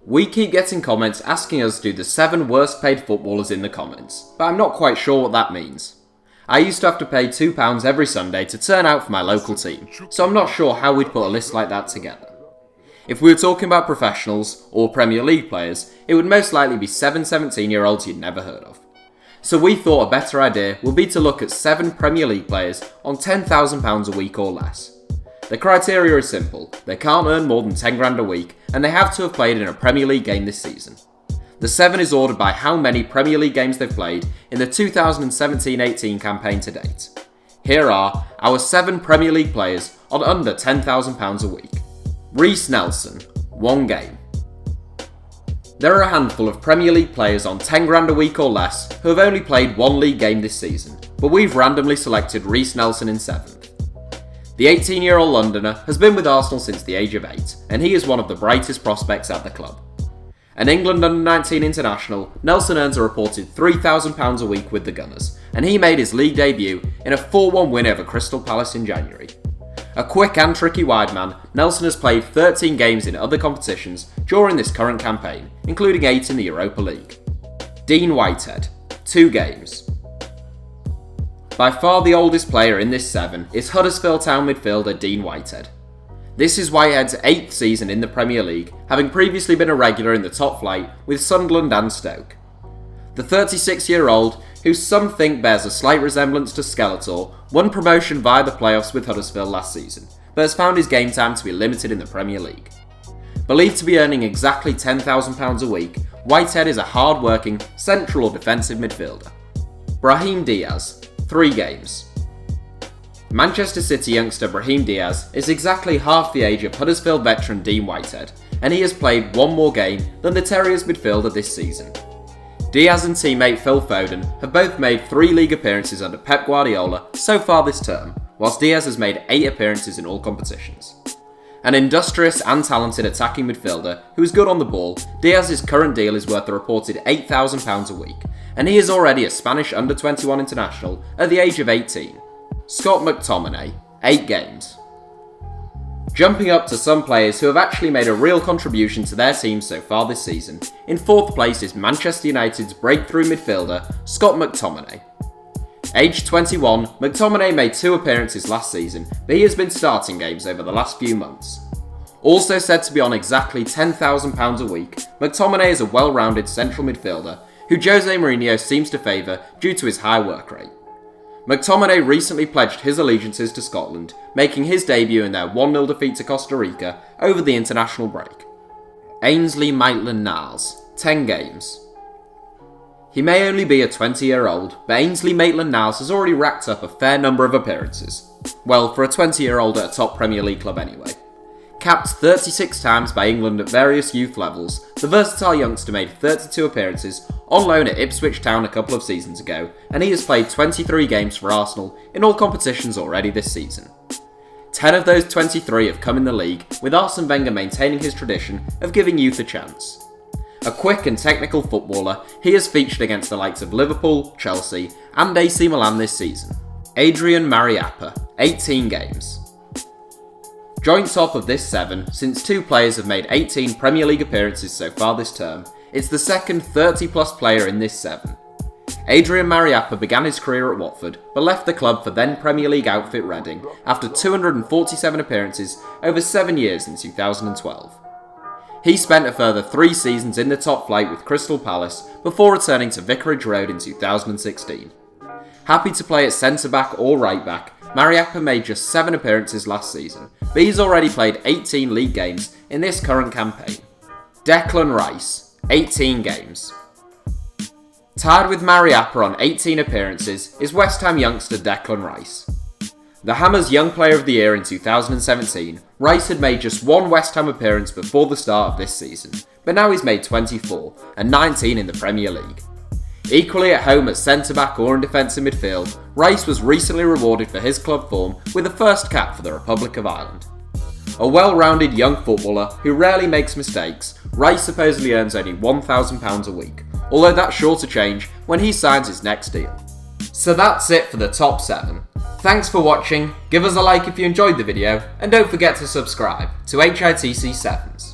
We keep getting comments asking us to do the 7 worst paid footballers in the comments, but I'm not quite sure what that means. I used to have to pay £2 every Sunday to turn out for my local team, so I'm not sure how we'd put a list like that together. If we were talking about professionals or Premier League players, it would most likely be 7 17-year-olds you'd never heard of. So we thought a better idea would be to look at 7 Premier League players on £10,000 a week or less. The criteria is simple: they can't earn more than £10,000 a week, and they have to have played in a Premier League game this season. The 7 is ordered by how many Premier League games they've played in the 2017-18 campaign to date. Here are our 7 Premier League players on under £10,000 a week. Reiss Nelson, 1 game. There are a handful of Premier League players on £10,000 a week or less who have only played 1 league game this season, but we've randomly selected Reiss Nelson in 7th. The 18-year-old Londoner has been with Arsenal since the age of 8, and he is one of the brightest prospects at the club. An England under-19 international, Nelson earns a reported £3,000 a week with the Gunners, and he made his league debut in a 4-1 win over Crystal Palace in January. A quick and tricky wide man, Nelson has played 13 games in other competitions during this current campaign, including 8 in the Europa League. Dean Whitehead, 2 games. By far the oldest player in this 7 is Huddersfield Town midfielder Dean Whitehead. This is Whitehead's 8th season in the Premier League, having previously been a regular in the top flight with Sunderland and Stoke. The 36-year-old, who some think bears a slight resemblance to Skeletor, won promotion via the playoffs with Huddersfield last season, but has found his game time to be limited in the Premier League. Believed to be earning exactly £10,000 a week, Whitehead is a hard-working, central or defensive midfielder. Brahim Diaz, 3 games. Manchester City youngster Brahim Diaz is exactly half the age of Huddersfield veteran Dean Whitehead, and he has played 1 more game than the Terriers midfielder this season. Diaz and teammate Phil Foden have both made 3 league appearances under Pep Guardiola so far this term, whilst Diaz has made 8 appearances in all competitions. An industrious and talented attacking midfielder who is good on the ball, Diaz's current deal is worth a reported £8,000 a week, and he is already a Spanish under-21 international at the age of 18. Scott McTominay, 8 games. Jumping up to some players who have actually made a real contribution to their teams so far this season, in 4th place is Manchester United's breakthrough midfielder, Scott McTominay. Aged 21, McTominay made 2 appearances last season, but he has been starting games over the last few months. Also said to be on exactly £10,000 a week, McTominay is a well-rounded central midfielder who Jose Mourinho seems to favour due to his high work rate. McTominay recently pledged his allegiances to Scotland, making his debut in their 1-0 defeat to Costa Rica over the international break. Ainsley Maitland-Niles, 10 games. He may only be a 20-year-old, but Ainsley Maitland-Niles has already racked up a fair number of appearances. Well, for a 20-year-old at a top Premier League club anyway. Capped 36 times by England at various youth levels, the versatile youngster made 32 appearances on loan at Ipswich Town a couple of seasons ago, and he has played 23 games for Arsenal in all competitions already this season. 10 of those 23 have come in the league, with Arsene Wenger maintaining his tradition of giving youth a chance. A quick and technical footballer, he has featured against the likes of Liverpool, Chelsea and AC Milan this season. Adrian Mariappa, 18 games. Joint top of this 7, since 2 players have made 18 Premier League appearances so far this term, it's the second 30-plus player in this 7. Adrian Mariappa began his career at Watford, but left the club for then Premier League outfit Reading after 247 appearances over 7 years in 2012. He spent a further 3 seasons in the top flight with Crystal Palace before returning to Vicarage Road in 2016. Happy to play at centre-back or right-back, Mariappa made just 7 appearances last season, but he's already played 18 league games in this current campaign. Declan Rice, 18 games. Tied with Mariappa on 18 appearances is West Ham youngster Declan Rice. The Hammers Young Player of the Year in 2017, Rice had made just 1 West Ham appearance before the start of this season, but now he's made 24 and 19 in the Premier League. Equally at home at centre-back or in defensive midfield, Rice was recently rewarded for his club form with a first cap for the Republic of Ireland. A well-rounded young footballer who rarely makes mistakes, Rice supposedly earns only £1,000 a week, although that's sure to change when he signs his next deal. So that's it for the top 7. Thanks for watching, give us a like if you enjoyed the video, and don't forget to subscribe to HITC Sevens.